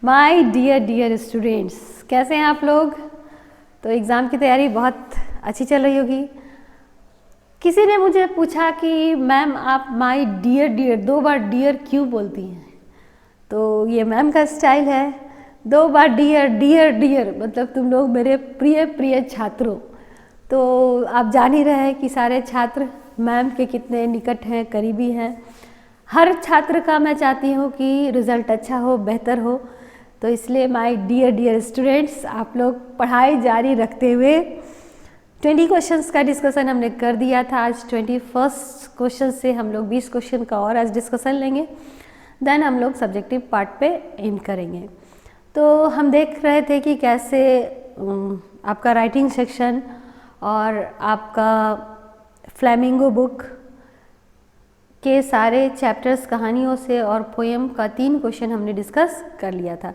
My dear dear students, कैसे हैं आप लोग। तो एग्ज़ाम की तैयारी बहुत अच्छी चल रही होगी। किसी ने मुझे पूछा कि मैम आप माय डियर डियर 2 बार डियर क्यों बोलती हैं। तो ये मैम का स्टाइल है, 2 बार डियर डियर डियर मतलब तुम लोग मेरे प्रिय प्रिय छात्रों। तो आप जान ही रहे हैं कि सारे छात्र मैम के कितने निकट हैं, करीबी हैं। हर छात्र का मैं चाहती हूँ कि रिज़ल्ट अच्छा हो, बेहतर हो। तो इसलिए माय डियर डियर स्टूडेंट्स, आप लोग पढ़ाई जारी रखते हुए 20 क्वेश्चंस का डिस्कशन हमने कर दिया था। आज 21st क्वेश्चन से हम लोग 20 क्वेश्चन का और आज डिस्कशन लेंगे, देन हम लोग सब्जेक्टिव पार्ट पे एंड करेंगे। तो हम देख रहे थे कि कैसे आपका राइटिंग सेक्शन और आपका फ्लैमिंगो बुक के सारे चैप्टर्स कहानियों से और पोएम का 3 क्वेश्चन हमने डिस्कस कर लिया था।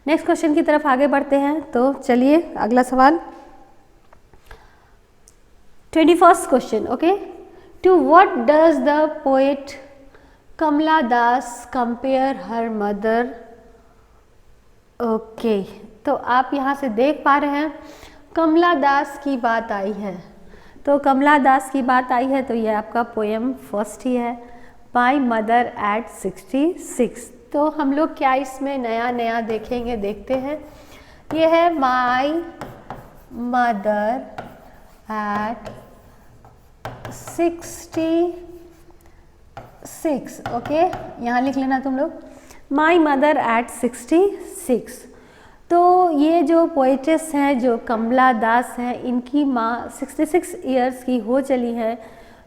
नेक्स्ट क्वेश्चन की तरफ आगे बढ़ते हैं। तो चलिए अगला सवाल, 21st question. Okay, to what does the poet Kamala Das compare her mother. Okay, तो आप यहाँ से देख पा रहे हैं कमला दास की बात आई है। तो कमला दास की बात आई है तो ये आपका पोएम फर्स्ट ही है, माई मदर एट 66। तो हम लोग क्या इसमें नया नया देखेंगे, देखते हैं। ये है माई मदर एट 66। ओके, यहाँ लिख लेना तुम लोग, माई मदर एट 66। तो ये जो पोइटेस हैं, जो कमला दास हैं, इनकी माँ 66 ईयर्स की हो चली हैं।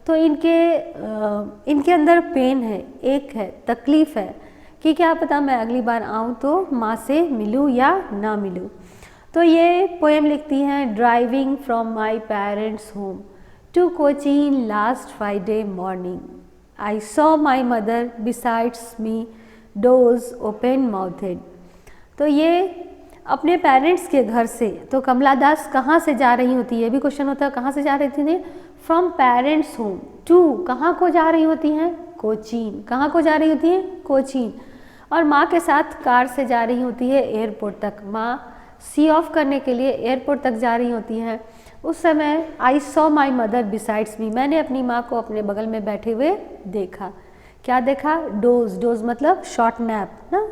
तो इनके अंदर पेन है, एक है, तकलीफ़ है कि क्या पता मैं अगली बार आऊँ तो माँ से मिलूँ या ना मिलूँ। तो ये पोएम लिखती हैं, driving from my parents home to Cochin last Friday morning, I saw my mother besides me doors open mouthed. तो ये अपने पेरेंट्स के घर से, तो कमला दास कहाँ से जा रही होती है, भी क्वेश्चन होता है कहाँ से जा रही थी। फ्रॉम पेरेंट्स होम टू कहाँ को जा रही होती हैं, कोचीन। कहाँ को जा रही होती हैं, कोचीन। और माँ के साथ कार से जा रही होती है एयरपोर्ट तक। माँ सी ऑफ करने के लिए एयरपोर्ट तक जा रही होती हैं। उस समय I saw my mother besides me, मैंने अपनी माँ को अपने बगल में बैठे हुए देखा। क्या देखा, डोज। डोज मतलब शॉर्ट नैप ना,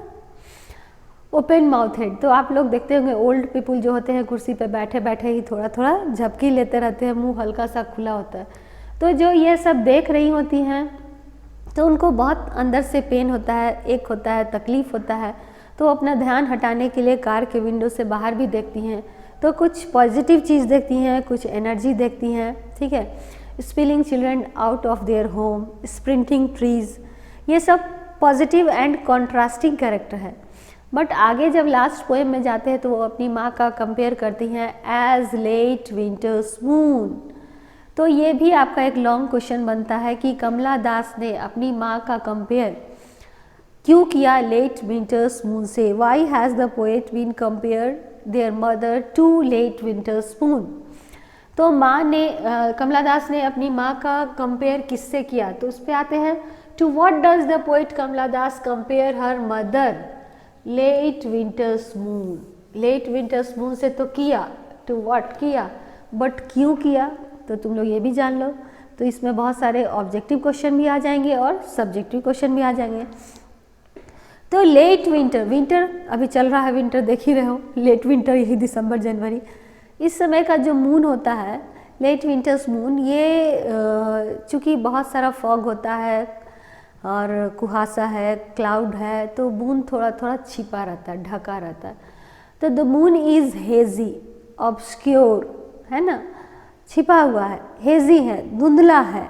ओपन माउथेड। तो आप लोग देखते होंगे ओल्ड पीपल जो होते हैं कुर्सी पे बैठे बैठे ही थोड़ा थोड़ा झपकी लेते रहते हैं, मुंह हल्का सा खुला होता है। तो जो ये सब देख रही होती हैं तो उनको बहुत अंदर से पेन होता है, एक होता है, तकलीफ़ होता है। तो अपना ध्यान हटाने के लिए कार के विंडो से बाहर भी देखती हैं, तो कुछ पॉजिटिव चीज़ देखती हैं, कुछ एनर्जी देखती हैं। ठीक है, spilling children out of their home, sprinting trees, ये सब पॉजिटिव एंड कॉन्ट्रास्टिंग कैरेक्टर है। बट आगे जब लास्ट पोएम में जाते हैं तो वो अपनी माँ का कंपेयर करती हैं एज लेट विंटर्स मून। तो ये भी आपका एक लॉन्ग क्वेश्चन बनता है कि कमला दास ने अपनी माँ का कंपेयर क्यों किया लेट विंटर्स मून से। Why has the poet been compare their mother to late winter's moon. तो माँ ने कमला दास ने अपनी माँ का कंपेयर किससे किया, तो उस पर आते हैं, to what does the poet Kamala Das compare her mother late winter's moon. Late winter's moon से तो किया, टू व्हाट किया, बट क्यों किया तो तुम लोग ये भी जान लो। तो इसमें बहुत सारे ऑब्जेक्टिव क्वेश्चन भी आ जाएंगे और सब्जेक्टिव क्वेश्चन भी आ जाएंगे। तो लेट विंटर, विंटर अभी चल रहा है, विंटर देख ही रहे हो, लेट विंटर यही दिसंबर जनवरी, इस समय का जो मून होता है लेट विंटर्स मून, ये चूँकि बहुत सारा फॉग होता है और कुहासा है, क्लाउड है, तो मून थोड़ा थोड़ा छिपा रहता है, ढका रहता है। तो the moon is hazy, obscure है ना, छिपा हुआ है, हेजी है, धुंधला है।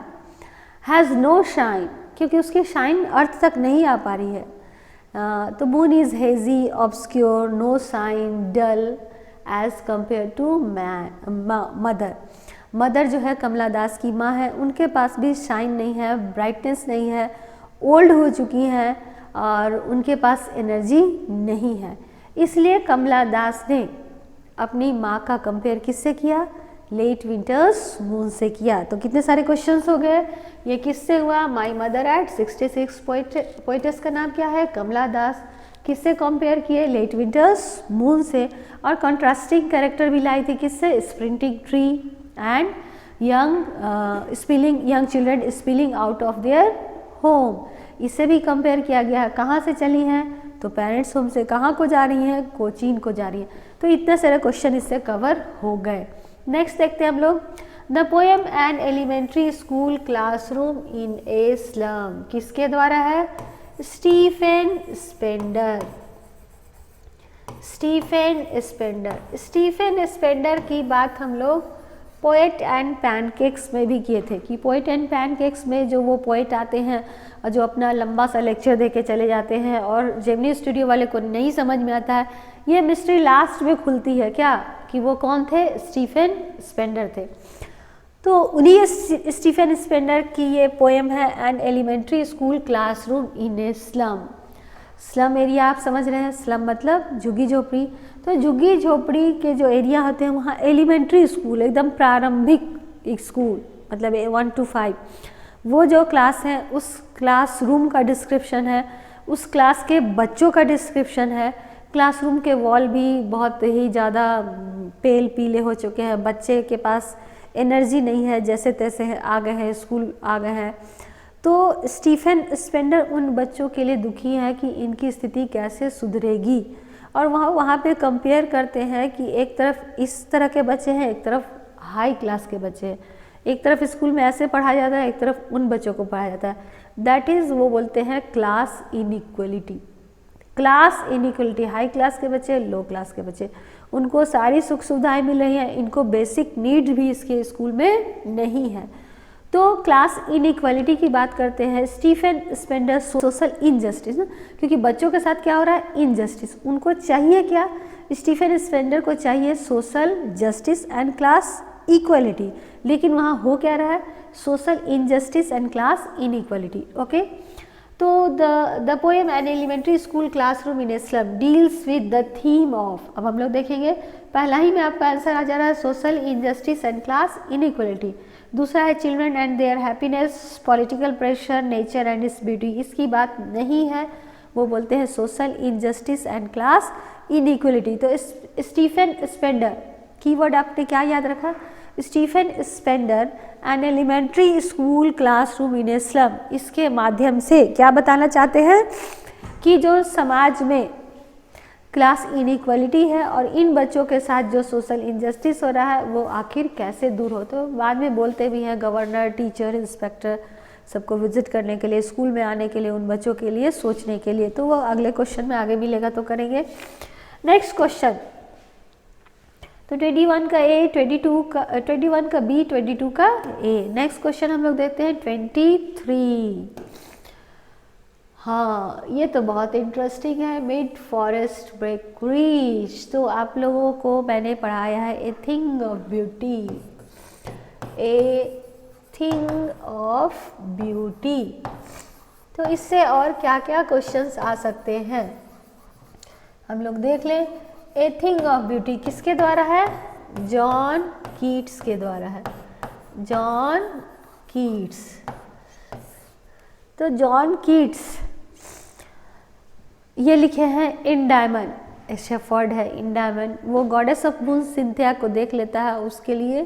हैज़ नो शाइन, क्योंकि उसकी शाइन अर्थ तक नहीं आ पा रही है। तो moon is hazy, obscure, no shine, dull as compare to mother. Mother जो है कमला दास की माँ है, उनके पास भी शाइन नहीं है, ब्राइटनेस नहीं है, ओल्ड हो चुकी हैं और उनके पास एनर्जी नहीं है। इसलिए कमला दास ने अपनी माँ का कंपेयर किससे किया, लेट विंटर्स मून से किया। तो कितने सारे क्वेश्चंस हो गए। ये किससे हुआ, माई मदर एट 66। पोइटेस का नाम क्या है, कमला दास। किससे कंपेयर किए, लेट विंटर्स मून से, और कंट्रास्टिंग कैरेक्टर भी लाई थी किससे, sprinting tree and young children spilling out of their home, इससे भी कंपेयर किया गया है। कहाँ से चली हैं, तो पेरेंट्स होम से। कहाँ को जा रही हैं, कोचीन को जा रही हैं। तो इतने सारे क्वेश्चन इससे कवर हो गए। नेक्स्ट देखते हैं हम लोग, the poem an elementary school classroom in a slum, किसके द्वारा है, स्टीफेन स्पेंडर। स्टीफेन स्पेंडर की बात हम लोग पोएट एंड पैनकेक्स में भी किए थे कि पोएट एंड पैनकेक्स में जो वो पोएट आते हैं और जो अपना लंबा सा लेक्चर दे के चले जाते हैं और जेमिनी स्टूडियो वाले को नहीं समझ में आता है, ये मिस्ट्री लास्ट में खुलती है क्या, कि वो कौन थे, स्टीफेन स्पेंडर थे। तो उन्हीं स्टीफेन स्पेंडर की ये पोएम है an elementary school classroom in a slum. Slum area आप समझ रहे हैं, स्लम मतलब झुग्गी झोपड़ी। तो झुग्गी झोपड़ी के जो एरिया होते हैं वहाँ एलिमेंट्री स्कूल, एकदम प्रारंभिक एक स्कूल, मतलब 1 to 5, वो जो क्लास है उस क्लासरूम का डिस्क्रिप्शन है, उस क्लास के बच्चों का डिस्क्रिप्शन है। क्लासरूम के वॉल भी बहुत ही ज़्यादा पेल पीले हो चुके हैं, बच्चे के पास एनर्जी नहीं है, जैसे तैसे आ गए हैं, स्कूल आ गए हैं। तो स्टीफेन स्पेंडर उन बच्चों के लिए दुखी है कि इनकी स्थिति कैसे सुधरेगी, और वहाँ पे कंपेयर करते हैं कि एक तरफ इस तरह के बच्चे हैं, एक तरफ हाई क्लास के बच्चे हैं, एक तरफ स्कूल में ऐसे पढ़ाया जाता है, एक तरफ उन बच्चों को पढ़ाया जाता है। दैट इज़ वो बोलते हैं class inequality. Class inequality, high class के बच्चे, लो क्लास के बच्चे, उनको सारी सुख सुविधाएं मिल रही हैं, इनको बेसिक नीड भी इसके स्कूल में नहीं है। तो क्लास इनइक्वालिटी की बात करते हैं। स्टीफेन स्पेंडर सोशल इनजस्टिस ना, क्योंकि बच्चों के साथ क्या हो रहा है, इनजस्टिस। उनको चाहिए क्या, स्टीफेन स्पेंडर को चाहिए social justice and class equality, लेकिन वहाँ हो क्या रहा है, social injustice and class inequality. Okay, तो the poem an elementary school classroom in a slum deals with the theme of, अब हम लोग देखेंगे, पहला ही में आपका आंसर आ जा रहा है social injustice and class inequality. दूसरा है children and their happiness, political pressure, nature and its beauty, इसकी बात नहीं है, वो बोलते हैं social injustice and class inequality. तो स्टीफेन स्पेंडर, कीवर्ड आपने क्या याद रखा, Stephen Spender an elementary school classroom in a slum, इसके माध्यम से क्या बताना चाहते हैं कि जो समाज में क्लास इनइक्वालिटी है और इन बच्चों के साथ जो सोशल इनजस्टिस हो रहा है वो आखिर कैसे दूर हो। तो बाद में बोलते भी हैं गवर्नर, टीचर, इंस्पेक्टर सबको विजिट करने के लिए, स्कूल में आने के लिए, उन बच्चों के लिए सोचने के लिए। तो वो अगले क्वेश्चन में आगे मिलेगा तो करेंगे। नेक्स्ट क्वेश्चन, तो 21 का ए, 21 का बी, 22 का ए। नेक्स्ट क्वेश्चन हम लोग देखते हैं 23। हाँ, ये तो बहुत इंटरेस्टिंग है, मिड फॉरेस्ट ब्रेक रीच। तो आप लोगों को मैंने पढ़ाया है a thing of beauty, a thing of beauty. तो इससे और क्या क्या क्वेश्चंस आ सकते हैं हम लोग देख लें। ए थिंग ऑफ ब्यूटी किसके द्वारा है, जॉन कीट्स के द्वारा है, जॉन कीट्स। तो जॉन कीट्स ये लिखे हैं इंडायमन, शेफर्ड है इंडायमन, वो गॉडेस ऑफ मून सिंथिया को देख लेता है, उसके लिए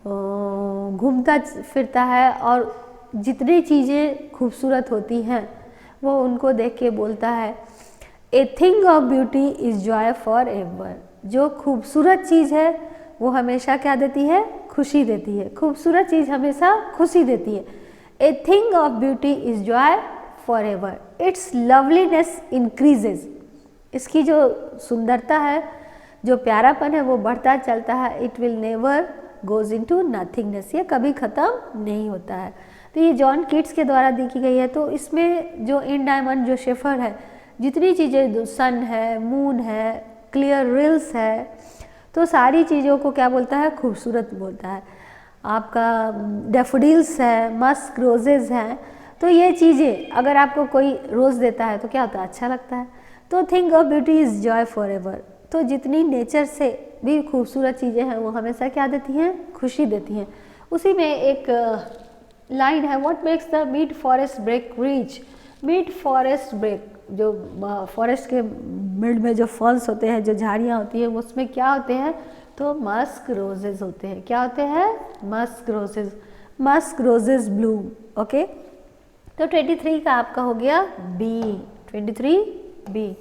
घूमता फिरता है और जितनी चीज़ें खूबसूरत होती हैं वो उनको देख के बोलता है a thing of beauty is Joy for ever. जो खूबसूरत चीज़ है वो हमेशा क्या देती है, खुशी देती है। खूबसूरत चीज़ हमेशा खुशी देती है। A thing of beauty is Joy for ever, it's loveliness increases. इसकी जो सुंदरता है, जो प्यारापन है वो बढ़ता चलता है। It will never goes into nothingness, ये कभी ख़त्म नहीं होता है। तो ये जॉन कीट्स के द्वारा देखी गई है। तो इसमें जो इंडायमन, जो शेफर है, जितनी चीज़ें, सन है, मून है, क्लियर रिल्स है, तो सारी चीज़ों को क्या बोलता है, खूबसूरत बोलता है। आपका डैफोडिल्स है, मस्क रोजेज़ हैं, तो ये चीज़ें अगर आपको कोई रोज़ देता है तो क्या होता है, अच्छा लगता है। तो thing of beauty is Joy for ever. तो जितनी नेचर से भी खूबसूरत चीज़ें हैं वो हमेशा क्या देती हैं, खुशी देती हैं। उसी में एक लाइन है, what makes the mid forest brake rich. Mid forest brake, जो फॉरेस्ट के मिड में जो फर्न्स होते हैं, जो झाड़ियाँ होती हैं, उसमें क्या होते हैं, तो मस्क रोजेज होते हैं। क्या होते हैं, Musk roses, Musk roses Bloom. Okay, तो 23 का आपका हो गया बी, 23 बी।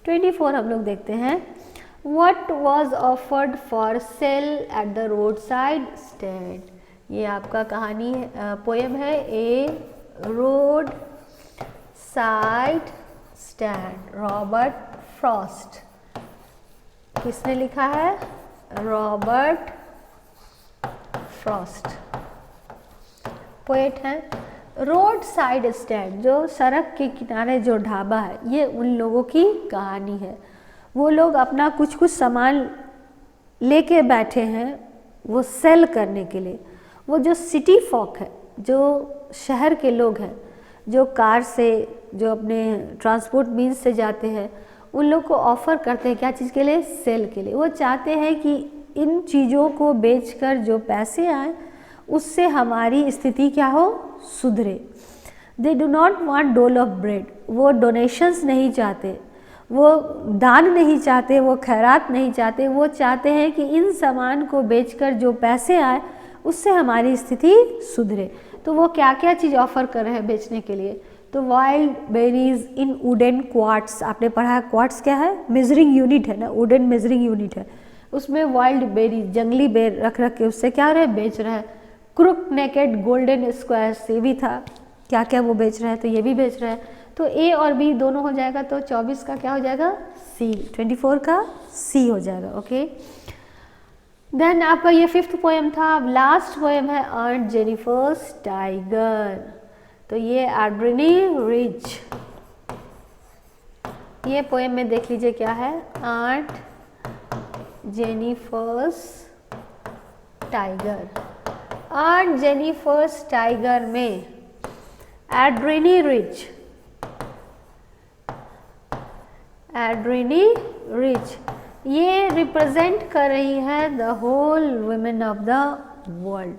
24 हम लोग देखते हैं, What was offered for sale at the roadside stand? ये आपका कहानी पोएम है, a road side stand, Robert Frost. किसने लिखा है, रॉबर्ट फ्रॉस्ट, पोएट हैं। रोड साइड स्टैंड, जो सड़क के किनारे जो ढाबा है, ये उन लोगों की कहानी है। वो लोग अपना कुछ कुछ सामान लेके बैठे हैं, वो सेल करने के लिए। वो जो सिटी फॉक है, जो शहर के लोग हैं, जो कार से, जो अपने ट्रांसपोर्ट मीन्स से जाते हैं, उन लोग को ऑफ़र करते हैं क्या चीज़ के लिए, सेल के लिए। वो चाहते हैं कि इन चीज़ों को बेचकर जो पैसे आए उससे हमारी स्थिति क्या हो, सुधरे। दे डू नॉट वांट डोल ऑफ ब्रेड, वो डोनेशंस नहीं चाहते, वो दान नहीं चाहते, वो खैरात नहीं चाहते। वो चाहते हैं कि इन सामान को बेचकर जो पैसे आए उससे हमारी स्थिति सुधरे। तो वो क्या क्या चीज़ ऑफ़र कर रहे हैं बेचने के लिए, तो वाइल्ड बेरीज इन वुडन क्वार्ट्स। आपने पढ़ा है क्वार्ट्स क्या है, मेजरिंग यूनिट है ना, वुडन मेजरिंग यूनिट है। उसमें वाइल्ड बेरी, जंगली बेर रख रख के उससे क्या रहे, बेच रहे हैं। क्रुक नेकेड गोल्डन स्क्वायर्स, ये भी था, क्या क्या वो बेच रहे हैं, तो ये भी बेच रहे हैं। तो ए और बी दोनों हो जाएगा, तो 24 का क्या हो जाएगा, सी, 24 का सी हो जाएगा। ओके, देन आपका ये 5th पोएम था। अब लास्ट पोएम है ऑन्ट जेनिफर्स टाइगर। तो ये एड्रेनी रिच, ये पोएम में देख लीजिए क्या है, aunt Jennifer's tiger. Aunt Jennifer's tiger में एड्रेनी रिच, एड्रेनी रिच ये रिप्रेजेंट कर रही है the whole women of the world.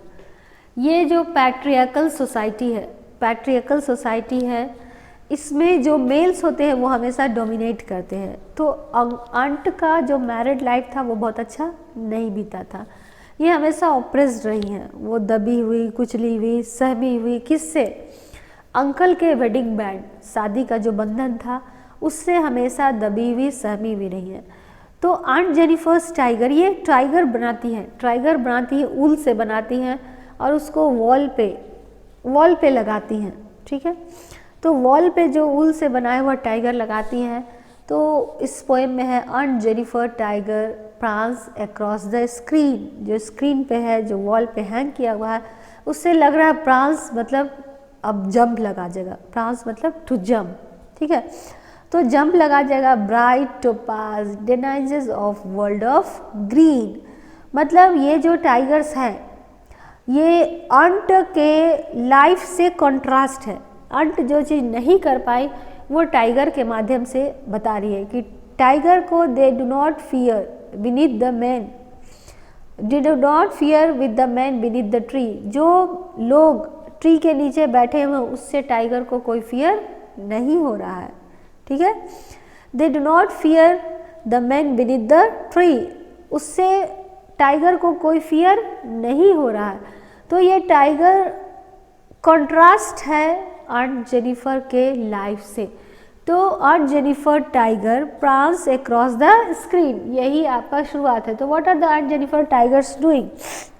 ये जो पैट्रियार्कल सोसाइटी है, पैट्रियार्कल सोसाइटी है, इसमें जो मेल्स होते हैं वो हमेशा डोमिनेट करते हैं। तो ऑन्ट का जो मैरिड लाइफ था वो बहुत अच्छा नहीं बीता था। ये हमेशा ऑप्रेस्ड रही हैं, वो दबी हुई, कुचली हुई, सहमी हुई। किससे, अंकल के वेडिंग बैंड, शादी का जो बंधन था उससे हमेशा दबी हुई, सहमी हुई रही है। तो ऑन्ट जेनिफर्स टाइगर, ये टाइगर बनाती हैं, टाइगर बनाती है, ऊल से बनाती हैं और उसको वॉल पे लगाती हैं। ठीक है, तो वॉल पे जो ऊल से बनाया हुआ टाइगर लगाती हैं। तो इस पोएम में है ऑन्ट Jennifer tiger prance across the screen, जो स्क्रीन पे है, जो वॉल पे हैंग किया हुआ है, उससे लग रहा है प्रांस मतलब अब जंप लगा जाएगा, प्रांस मतलब टू जंप। ठीक है, तो जंप लगा जाएगा। Bright topaz denizens of world of green, मतलब ये जो टाइगर्स हैं ये ऑन्ट के लाइफ से कॉन्ट्रास्ट है। ऑन्ट जो चीज़ नहीं कर पाई वो टाइगर के माध्यम से बता रही है कि टाइगर को they do not fear beneath the man, they do not fear with the man beneath the tree. जो लोग ट्री के नीचे बैठे हुए उससे टाइगर को कोई फियर नहीं हो रहा है। ठीक है, they do not fear the man beneath the tree, उससे टाइगर को कोई फियर नहीं हो रहा है। तो ये टाइगर कंट्रास्ट है ऑन्ट जेनिफर के लाइफ से। तो aunt Jennifer tiger prance across the screen, यही आपका शुरुआत है। तो what are the aunt Jennifer tigers doing,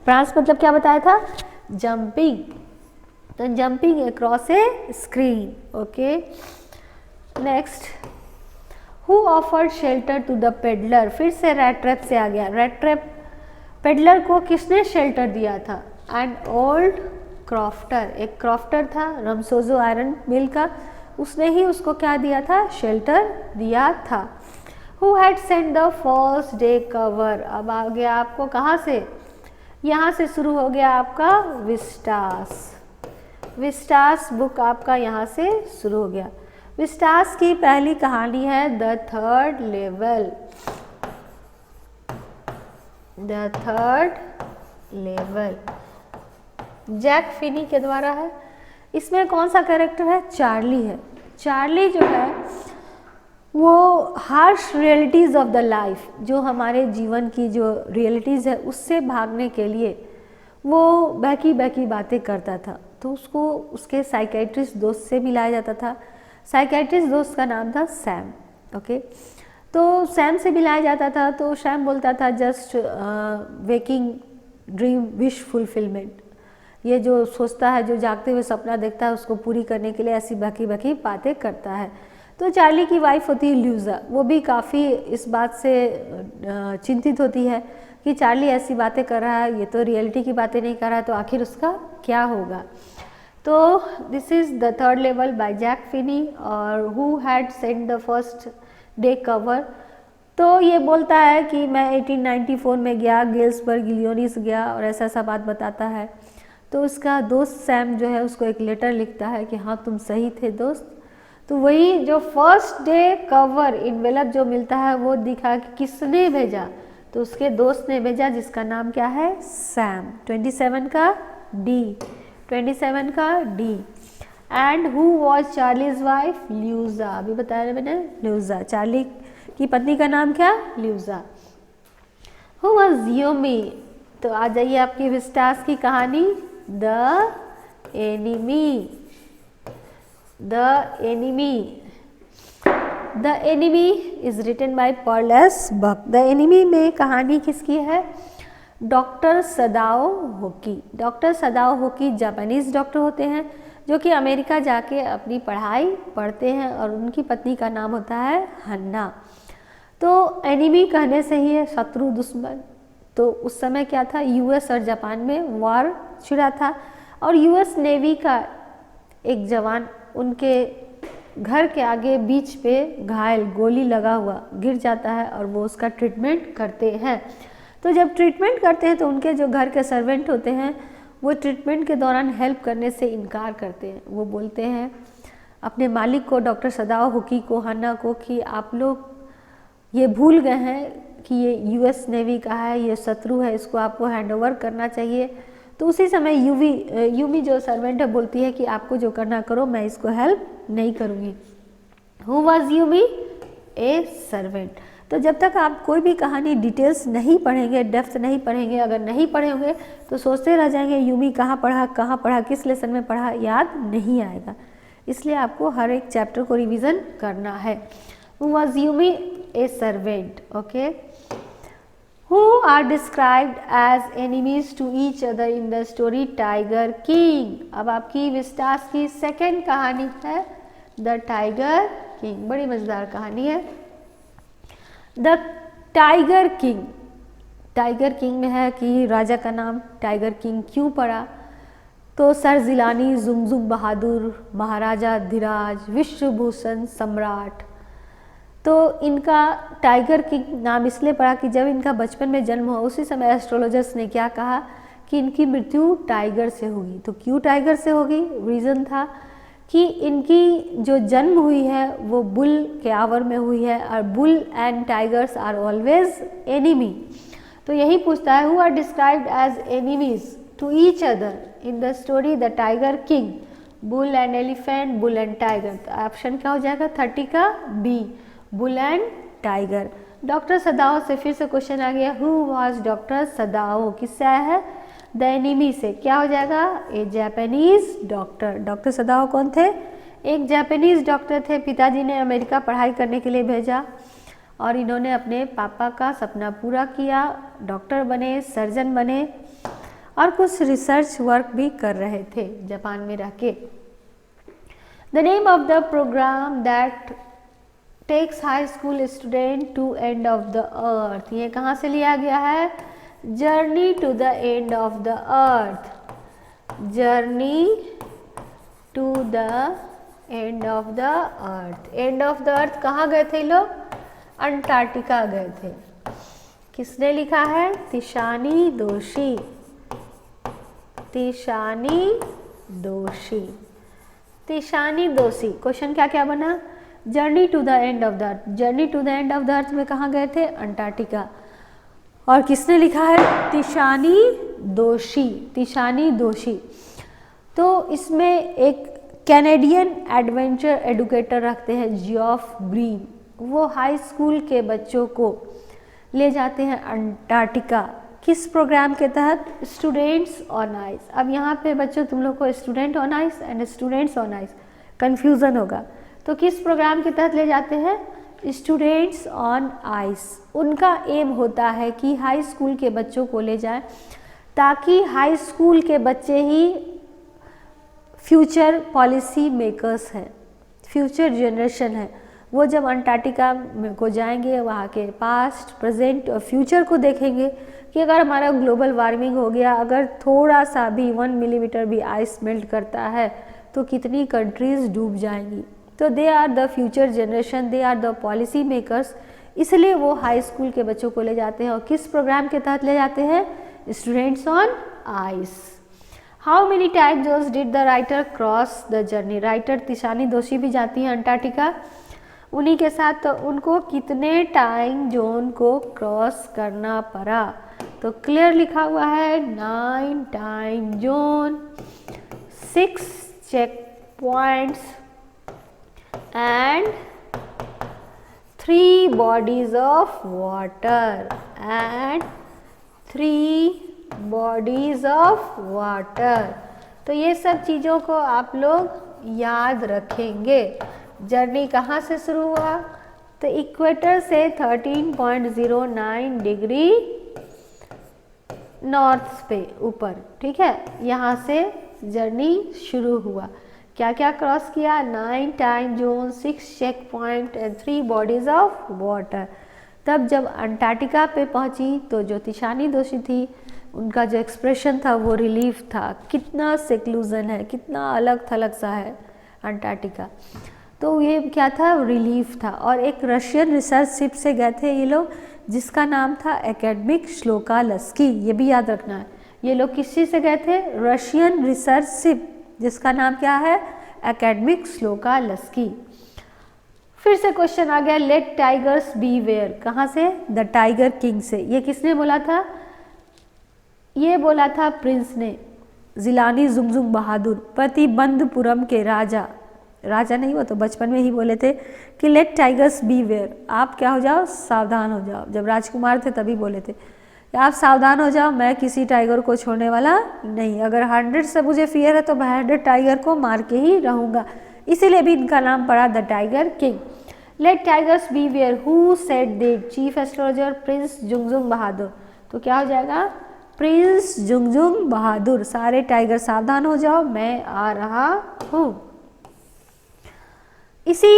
prance मतलब क्या बताया था, जंपिंग, तो jumping across a screen. Okay, next, who offered shelter to the peddler, फिर से रेड ट्रैप से आ गया। रेड ट्रैप, पेडलर को किसने शेल्टर दिया था, एंड ओल्ड क्रॉफ्टर, एक क्रॉफ्टर था रमसोजो आयरन मिल का, उसने ही उसको क्या दिया था, शेल्टर दिया था। Who had sent the first day cover, अब आ गया आपको कहाँ से, यहाँ से शुरू हो गया आपका विस्टास, विस्टास बुक आपका यहाँ से शुरू हो गया। विस्टास की पहली कहानी है the third level, the third level, Jack Finney के द्वारा है। इसमें कौन सा कैरेक्टर है, चार्ली है। चार्ली जो है वो harsh realities of the life, जो हमारे जीवन की जो रियलिटीज़ है उससे भागने के लिए वो बहकी बहकी बातें करता था। तो उसको उसके साइकेट्रिस्ट दोस्त से मिलाया जाता था। साइकेट्रिस्ट दोस्त का नाम था सैम। ओके, तो सैम से मिलाया जाता था। तो सैम बोलता था just waking dream wish fulfilment, ये जो सोचता है, जो जागते हुए सपना देखता है, उसको पूरी करने के लिए ऐसी बहकी बहकी बातें करता है। तो चार्ली की वाइफ होती है ल्यूज़ा, वो भी काफ़ी इस बात से चिंतित होती है कि चार्ली ऐसी बातें कर रहा है, ये तो रियलिटी की बातें नहीं कर रहा है, तो आखिर उसका क्या होगा। तो this is the third level by Jack Finney, और who had sent the first day cover. तो ये बोलता है कि मैं 1894 में गया, गेल्सबर्ग इलिनॉइस गया, और ऐसा ऐसा बात बताता है। तो उसका दोस्त सैम जो है उसको एक लेटर लिखता है कि हाँ तुम सही थे दोस्त। तो वही जो फर्स्ट डे कवर इन्वेलप जो मिलता है वो दिखा कि किसने भेजा, तो उसके दोस्त ने भेजा, जिसका नाम क्या है, सैम। 27 का डी, 27 का D. And who was Charley's wife, Louisa. अभी बताया मैंने, ल्यूज़ा। चार्ली की पत्नी का नाम क्या, ल्यूज़ा। Who was Yumi. तो आ जाइए आपकी विस्टास की कहानी, the enemy. The enemy, the enemy is written by Pearl S Buck. The enemy में कहानी किसकी है, doctor Sadao Hoki. Doctor Sadao Hoki Japanese doctor होते हैं जो कि अमेरिका जाके अपनी पढ़ाई पढ़ते हैं, और उनकी पत्नी का नाम होता है हन्ना। तो एनिमी कहने से ही है शत्रु, दुश्मन। तो उस समय क्या था, यूएस और जापान में वॉर छिड़ा था, और यूएस नेवी का एक जवान उनके घर के आगे बीच पे घायल, गोली लगा हुआ गिर जाता है, और वो उसका ट्रीटमेंट करते हैं। तो जब ट्रीटमेंट करते हैं तो उनके जो घर के सर्वेंट होते हैं वो ट्रीटमेंट के दौरान हेल्प करने से इनकार करते हैं। वो बोलते हैं अपने मालिक को, डॉक्टर सदाओ होकी को, हन्ना को, कि आप लोग ये भूल गए हैं कि ये यूएस नेवी का है, ये शत्रु है, इसको आपको हैंडओवर करना चाहिए। तो उसी समय यूमी जो सर्वेंट है बोलती है कि आपको जो करना करो, मैं इसको हेल्प नहीं करूँगी। Who was Yumi, a servant. तो जब तक आप कोई भी कहानी डिटेल्स नहीं पढ़ेंगे, डेप्थ नहीं पढ़ेंगे, अगर नहीं पढ़े होंगे तो सोचते रह जाएंगे यूमी कहाँ पढ़ा, किस लेसन में पढ़ा, याद नहीं आएगा। इसलिए आपको हर एक चैप्टर को रिवीजन करना है। Who was Yumi, a servant. Okay, who are described as enemies to each other in the story tiger king. अब आपकी विस्टास की सेकेंड कहानी है द टाइगर किंग। बड़ी मजेदार कहानी है। The tiger king, tiger king में है कि राजा का नाम टाइगर किंग क्यों पड़ा। तो सर जिलानी, जुमजुम बहादुर, महाराजा धीराज, विश्वभूषण सम्राट। तो इनका टाइगर किंग नाम इसलिए पड़ा कि जब इनका बचपन में जन्म हुआ उसी समय एस्ट्रोलॉजर्स ने क्या कहा कि इनकी मृत्यु टाइगर से होगी। तो क्यों टाइगर से होगी, रीज़न था कि इनकी जो जन्म हुई है वो बुल के आवर में हुई है, और bull and tigers are always enemy. तो यही पूछता है, who are described as enemies to each other in the story the tiger king, bull and elephant, bull and tiger. तो ऑप्शन क्या हो जाएगा 30 का B, bull and tiger. Doctor Sadao से फिर से क्वेश्चन आ गया, हु वॉज डॉक्टर सदाओ, किससे आया है, द एनिमी से। क्या हो जाएगा, ए जापानीज डॉक्टर। डॉक्टर सदाओ कौन थे, एक जापानीज डॉक्टर थे। पिताजी ने अमेरिका पढ़ाई करने के लिए भेजा, और इन्होंने अपने पापा का सपना पूरा किया, डॉक्टर बने, सर्जन बने, और कुछ रिसर्च वर्क भी कर रहे थे जापान में रह के। The name of the program that takes high school student to end of the earth, ये कहाँ से लिया गया है, journey to the end of the earth. Journey to the end of the earth. End of the earth कहाँ गए थे लोग, अंटार्कटिका गए थे। किसने लिखा है, तिशानी दोशी। तिशानी दोशी, तिशानी दोशी। क्वेश्चन क्या क्या बना, journey to the end of the earth. Journey to the end of the earth में कहाँ गए थे, अंटार्कटिका। और किसने लिखा है, तिशानी दोशी। तिशानी दोशी। तो इसमें एक कैनेडियन एडवेंचर एडुकेटर रखते हैं, जियोफ ग्रीन, वो हाई स्कूल के बच्चों को ले जाते हैं अंटार्कटिका। किस प्रोग्राम के तहत? Students on ice. अब यहाँ पे बच्चों तुम लोग को student on ice and students on ice confusion होगा, तो किस प्रोग्राम के तहत ले जाते हैं? Students on ice. उनका एम होता है कि हाई स्कूल के बच्चों को ले जाएं, ताकि हाई स्कूल के बच्चे ही फ्यूचर पॉलिसी मेकर्स हैं, फ्यूचर जनरेशन है। वो जब अंटार्कटिका को जाएंगे, वहाँ के पास्ट, प्रेजेंट और फ्यूचर को देखेंगे कि अगर हमारा ग्लोबल वार्मिंग हो गया, अगर थोड़ा सा भी 1 मिलीमीटर भी आइस मेल्ट करता है तो कितनी कंट्रीज़ डूब जाएंगी। तो they are the future generation, they are the policy makers, इसलिए वो हाई स्कूल के बच्चों को ले जाते हैं। और किस प्रोग्राम के तहत ले जाते हैं? Students on ice. How many time zones did the writer cross the journey? Writer Tishani दोषी भी जाती हैं अंटार्कटिका उन्हीं के साथ, तो उनको कितने टाइम जोन को क्रॉस करना पड़ा? तो क्लियर लिखा हुआ है 9 time zone, 6 check points and 3 bodies of water and 3 bodies of water. तो ये सब चीज़ों को आप लोग याद रखेंगे। जर्नी कहाँ से शुरू हुआ? तो इक्वेटर से 13.09 डिग्री नॉर्थ पे ऊपर, ठीक है, यहाँ से जर्नी शुरू हुआ। क्या क्या क्रॉस किया? 9 time zone, 6 check point and 3 bodies of water. तब जब अंटार्कटिका पे पहुंची तो जो तिशानी दोषी थी, उनका जो एक्सप्रेशन था वो रिलीफ था। कितना सेक्लूजन है, कितना अलग थलग सा है अंटार्कटिका, तो ये क्या था? रिलीफ था। और एक रशियन रिसर्च शिप से गए थे ये लोग, जिसका नाम था एकेडमिक श्लोकालस्की, ये भी याद रखना है। ये लोग किस चीज़ से गए थे? रशियन रिसर्च शिप, जिसका नाम क्या है? एकेडमिक श्लोकालस्की। फिर से क्वेश्चन आ गया, लेट टाइगर्स बी वेयर। कहाँ से? द टाइगर किंग से। ये किसने बोला था? ये बोला था प्रिंस ने, जिलानी जुंगजुंग बहादुर, प्रतिबंधपुरम के राजा नहीं, वो तो बचपन में ही बोले थे कि लेट टाइगर्स बी वेयर, आप क्या हो जाओ? सावधान हो जाओ। जब राजकुमार थे तभी बोले थे कि आप सावधान हो जाओ, मैं किसी टाइगर को छोड़ने वाला नहीं। अगर 100 से मुझे फियर है तो मैं 100 टाइगर को मार के ही रहूँगा। इसीलिए भी इनका नाम पड़ा the tiger king. Let tigers beware, who said that? Chief astrologer prince Jungjung Bahadur. तो क्या हो जाएगा? प्रिंस जुंगजुंग बहादुर। सारे टाइगर सावधान हो जाओ, मैं आ रहा हूँ। इसी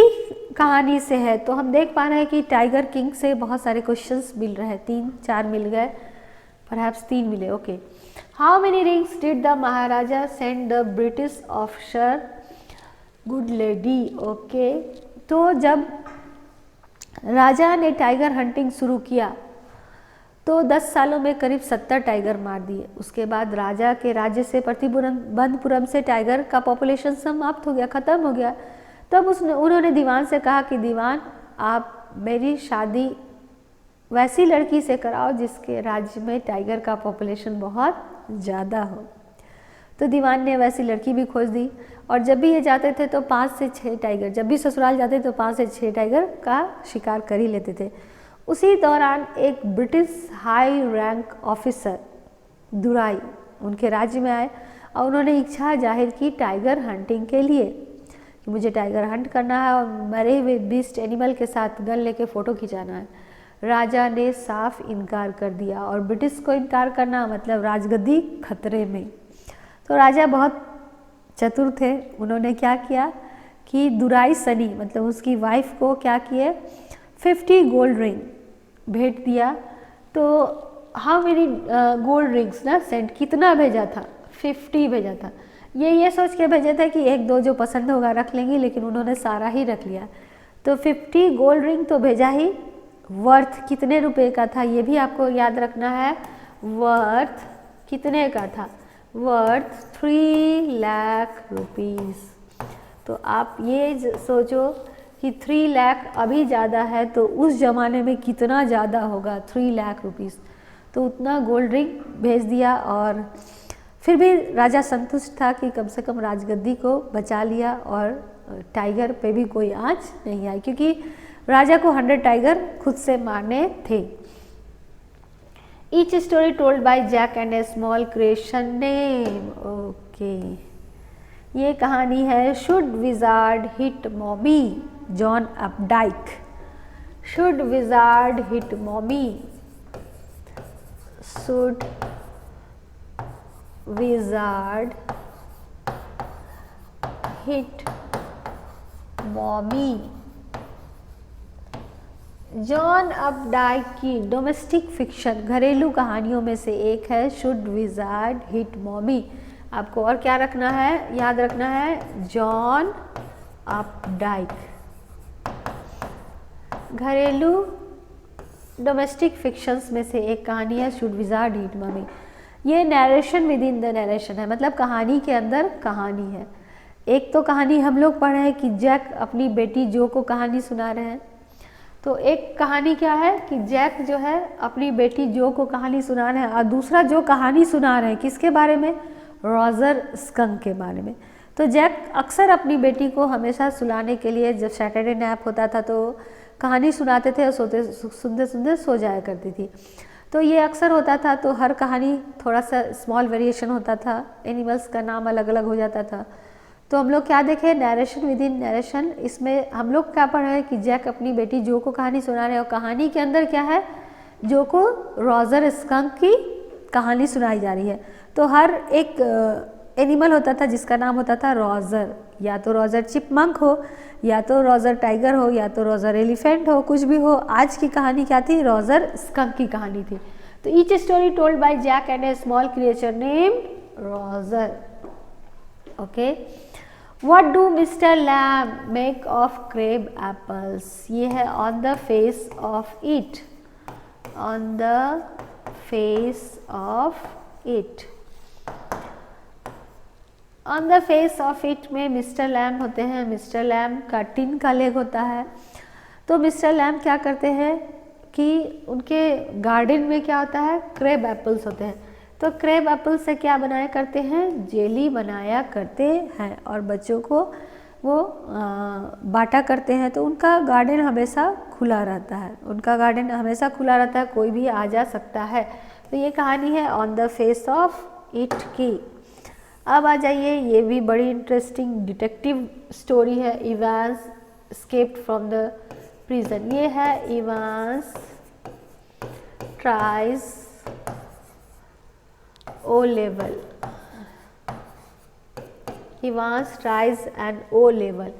कहानी से है, तो हम देख पा रहे हैं कि टाइगर किंग से बहुत सारे क्वेश्चंस मिल रहे हैं। 3-4 मिल गए, परहैप्स 3 मिले। Okay, how many rings did the Maharaja send the British officer good lady? Okay, तो जब राजा ने टाइगर हंटिंग शुरू किया तो 10 सालों में करीब 70 टाइगर मार दिए। उसके बाद राजा के राज्य से प्रतिबंधपुरम से टाइगर का पॉपुलेशन समाप्त हो गया, ख़त्म हो गया। तब उन्होंने दीवान से कहा कि दीवान, आप मेरी शादी वैसी लड़की से कराओ जिसके राज्य में टाइगर का पॉपुलेशन बहुत ज़्यादा हो। तो दीवान ने वैसी लड़की भी खोज दी, और जब भी ये जाते थे तो 5 से 6 टाइगर, जब भी ससुराल जाते तो 5 से 6 टाइगर का शिकार कर ही लेते थे। उसी दौरान एक ब्रिटिश हाई रैंक ऑफिसर दुराई उनके राज्य में आए और उन्होंने इच्छा जाहिर की टाइगर हंटिंग के लिए कि मुझे टाइगर हंट करना है और मरे हुए बीस्ट एनिमल के साथ गन लेके फ़ोटो खिंचाना है। राजा ने साफ इनकार कर दिया, और ब्रिटिश को इनकार करना मतलब राजगद्दी खतरे में। तो राजा बहुत चतुर थे, उन्होंने क्या किया कि दुराई सनी मतलब उसकी वाइफ को क्या किए 50 गोल्ड रिंग भेंट दिया। तो हाउ मेनी गोल्ड रिंग्स ना सेंट, कितना भेजा था? 50 भेजा था। ये सोच के भेजे थे कि 1-2 जो पसंद होगा रख लेंगे, लेकिन उन्होंने सारा ही रख लिया। तो 50 गोल्ड रिंग तो भेजा ही। वर्थ कितने रुपए का था ये भी आपको याद रखना है। वर्थ कितने का था? Worth 3 lakh rupees. तो आप ये सोचो कि 3 लाख अभी ज़्यादा है, तो उस ज़माने में कितना ज़्यादा होगा 3 लाख रुपीज़। तो उतना गोल्ड रिंग भेज दिया, और फिर भी राजा संतुष्ट था कि कम से कम राजगद्दी को बचा लिया और टाइगर पे भी कोई आँच नहीं आई, क्योंकि राजा को 100 टाइगर खुद से मारने थे। Each story told by Jack and a small creation name. Okay, ये कहानी है should wizard hit mommy, John Updike. Should wizard hit mommy, should wizard hit mommy, John Updike की डोमेस्टिक फिक्शन घरेलू कहानियों में से एक है शुड विजार्ड हिट मॉमी। आपको और क्या रखना है, याद रखना है जॉन अपडाइक। घरेलू डोमेस्टिक फिक्शंस में से एक कहानी है शुड विजार्ड हिट मॉमी। ये narration with in the narration है, मतलब कहानी के अंदर कहानी है। एक तो कहानी हम लोग पढ़ रहे हैं कि जैक अपनी बेटी जो को कहानी सुना रहे हैं, तो एक कहानी क्या है कि जैक जो है अपनी बेटी जो को कहानी सुना रहे हैं, और दूसरा जो कहानी सुना रहे हैं किसके बारे में, रॉजर स्कंक के बारे में। तो जैक अक्सर अपनी बेटी को हमेशा सुलाने के लिए जब सैटरडे नैप होता था तो कहानी सुनाते थे और सुनते सुनते सो जाया करती थी। तो ये अक्सर होता था, तो हर कहानी थोड़ा सा स्मॉल वेरिएशन होता था, एनिमल्स का नाम अलग अलग हो जाता था। तो हम लोग क्या देखे, नैरेशन विद इन नैरेशन। इसमें हम लोग क्या पढ़ रहे हैं कि जैक अपनी बेटी जो को कहानी सुना रहे हैं, और कहानी के अंदर क्या है, जो को रॉजर स्कंक की कहानी सुनाई जा रही है। तो हर एक एनिमल होता था जिसका नाम होता था रॉजर, या तो रॉजर चिपमंक हो, या तो रॉजर टाइगर हो, या तो रॉजर एलिफेंट हो, कुछ भी हो। आज की कहानी क्या थी, रॉजर स्कंक की कहानी थी। तो each story told by Jack and a small creature named Roger. Okay, what do mister Lamb make of crab apples. ये है on the face of it, on the face of it. On the face of it में mister Lamb होते हैं। Mister Lamb का tin का leg होता है। तो मिस्टर लैम्ब क्या करते हैं कि उनके गार्डन में क्या होता है, क्रेब एप्पल्स होते हैं। तो क्रेब एप्पल से क्या बनाया करते हैं, जेली बनाया करते हैं, और बच्चों को वो बांटा करते हैं। तो उनका गार्डन हमेशा खुला रहता है, उनका गार्डन हमेशा खुला रहता है, कोई भी आ जा सकता है। तो ये कहानी है on the face of it की। अब आ जाइए, ये भी बड़ी इंटरेस्टिंग डिटेक्टिव स्टोरी है, Evans escaped from the prison. ये है Evans tries O level, Evans tries and O level.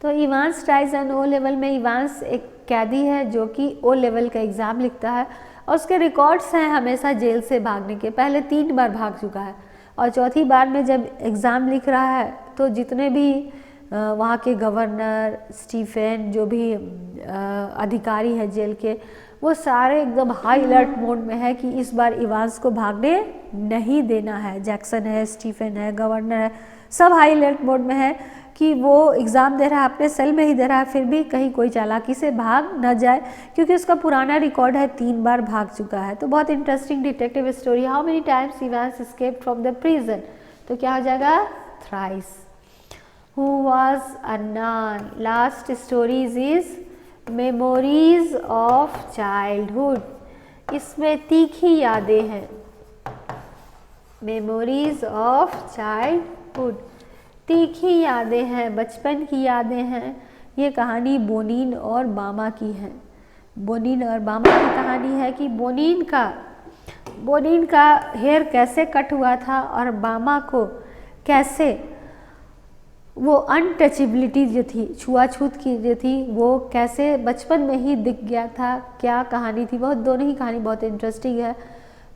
तो Evans tries and O level में इवांस एक कैदी है जो कि ओ लेवल का एग्ज़ाम लिखता है, और उसके रिकॉर्ड्स हैं हमेशा जेल से भागने के। पहले 3 बार भाग चुका है, और चौथी बार में जब एग्ज़ाम लिख रहा है तो जितने भी वहाँ के गवर्नर, स्टीफन, जो भी अधिकारी हैं जेल के, वो सारे एकदम हाई अलर्ट मोड में है कि इस बार इवांस को भागने नहीं देना है। जैक्सन है, स्टीफन है, गवर्नर है, सब हाई अलर्ट मोड में है कि वो एग्ज़ाम दे रहा है, अपने सेल में ही दे रहा है, फिर भी कहीं कोई चालाकी से भाग न जाए, क्योंकि उसका पुराना रिकॉर्ड है, 3 बार भाग चुका है। तो बहुत interesting detective story. How many times Evans escaped from the prison, तो क्या हो जाएगा, thrice. Who was Annan. Last stories is memories of childhood. इसमें तीखी यादें हैं, मेमोरीज ऑफ चाइल्डहुड, तीखी यादें हैं, बचपन की यादें हैं। ये कहानी बोनीन और बामा की है। बोनीन और बामा की कहानी है कि बोनीन का हेयर कैसे कट हुआ था, और बामा को कैसे वो अनटचेबिलिटी जो थी, छुआछूत की जो थी, वो कैसे बचपन में ही दिख गया था। क्या कहानी थी, बहुत दोनों ही कहानी बहुत इंटरेस्टिंग है।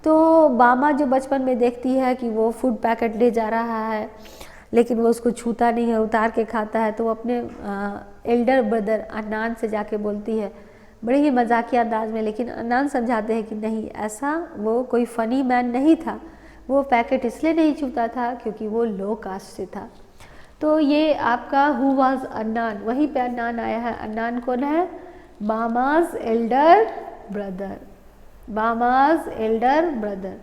तो बामा जो बचपन में देखती है कि वो फूड पैकेट ले जा रहा है, लेकिन वो उसको छूता नहीं है, उतार के खाता है, तो वो अपने एल्डर ब्रदर अन्नान से जाके बोलती है, बड़े ही मजाकिया अंदाज में, लेकिन अन्नान समझाते हैं कि नहीं, ऐसा वो कोई फ़नी मैन नहीं था, वो पैकेट इसलिए नहीं छूता था क्योंकि वो लो कास्ट से था। तो ये आपका हु वाज अन्नान, वहीं पे अन्नान आया है। अन्नान कौन है, Bama's elder brother, Bama's elder brother.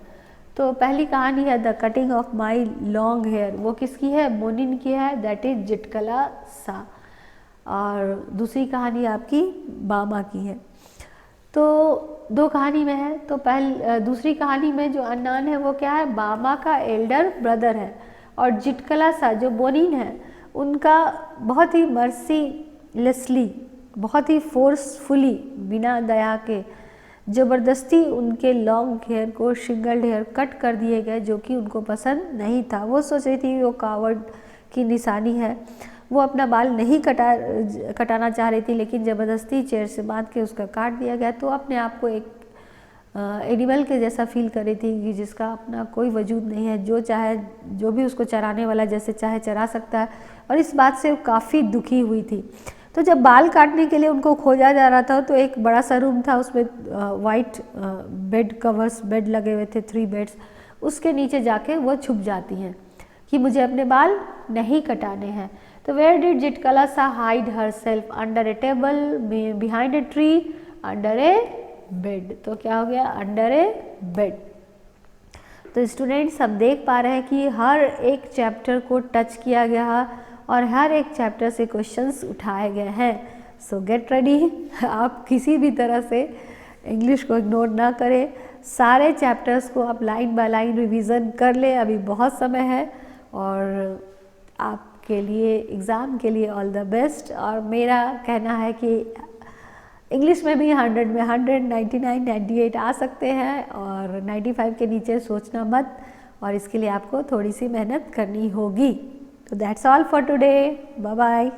तो पहली कहानी है the cutting of my long hair, वो किसकी है, बोनिन की है, दैट इज जिटकला सा। और दूसरी कहानी आपकी बामा की है। तो 2 कहानी में है। तो दूसरी कहानी में जो अन्नान है वो क्या है, बामा का एल्डर ब्रदर है, और जिटकला सा जो बोनिन है उनका बहुत ही मर्सीलेसली, बहुत ही फोर्सफुली, बिना दया के ज़बरदस्ती उनके लॉन्ग हेयर को शिंगल्ड हेयर कट कर दिए गए, जो कि उनको पसंद नहीं था। वो सोच रही थी वो कावर्ड की निशानी है, वो अपना बाल नहीं कटाना चाह रही थी, लेकिन ज़बरदस्ती चेयर से बांध के उसका काट दिया गया। तो अपने आप को एक एनिमल के जैसा फील कर रही थी कि जिसका अपना कोई वजूद नहीं है, जो चाहे, जो भी उसको चराने वाला जैसे चाहे चरा सकता है, और इस बात से वो काफ़ी दुखी हुई थी। तो जब बाल काटने के लिए उनको खोजा जा रहा था तो एक बड़ा सा रूम था, उसमें वाइट बेड कवर्स, बेड लगे हुए थे, 3 बेड्स, उसके नीचे जाके वो छुप जाती हैं कि मुझे अपने बाल नहीं कटाने हैं। तो वेयर डिड जिटकला सा hide her self, under A table, behind a tree, under A bed. तो क्या हो गया, अंडर ए बेड। तो स्टूडेंट्स हम देख पा रहे हैं कि हर एक चैप्टर को टच किया गया है और हर एक चैप्टर से क्वेश्चंस उठाए गए हैं। सो गेट रेडी, आप किसी भी तरह से इंग्लिश को इग्नोर ना करें, सारे चैप्टर्स को आप लाइन बाय लाइन रिवीजन कर लें, अभी बहुत समय है, और आपके लिए एग्ज़ाम के लिए ऑल द बेस्ट। और मेरा कहना है कि इंग्लिश में भी 100 में 100, 99, 98 आ सकते हैं, और 95 के नीचे सोचना मत, और इसके लिए आपको थोड़ी सी मेहनत करनी होगी। तो that's all for today, bye bye.